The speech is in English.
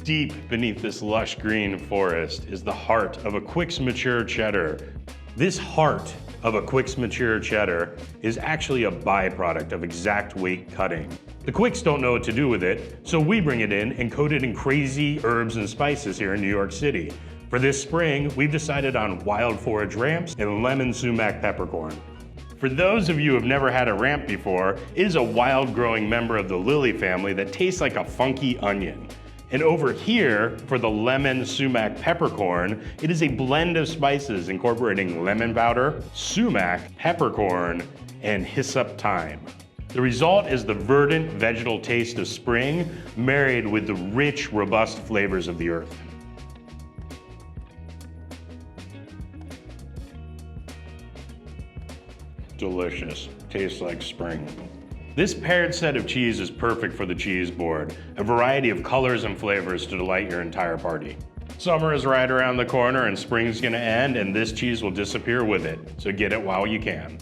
Deep beneath this lush green forest is the heart of a Quicks mature cheddar. This heart of a Quicks mature cheddar is actually a byproduct of exact weight cutting. The Quicks don't know what to do with it, so we bring it in and coat it in crazy herbs and spices here in New York City. For this spring, we've decided on wild forage ramps and lemon sumac peppercorn. For those of you who have never had a ramp before, it is a wild growing member of the lily family that tastes like a funky onion. And over here, for the lemon sumac peppercorn, it is a blend of spices incorporating lemon powder, sumac, peppercorn, and hyssop thyme. The result is the verdant vegetal taste of spring married with the rich, robust flavors of the earth. Delicious. Tastes like spring. This paired set of cheese is perfect for the cheese board, a variety of colors and flavors to delight your entire party. Summer is right around the corner and spring's gonna end, and this cheese will disappear with it, so get it while you can.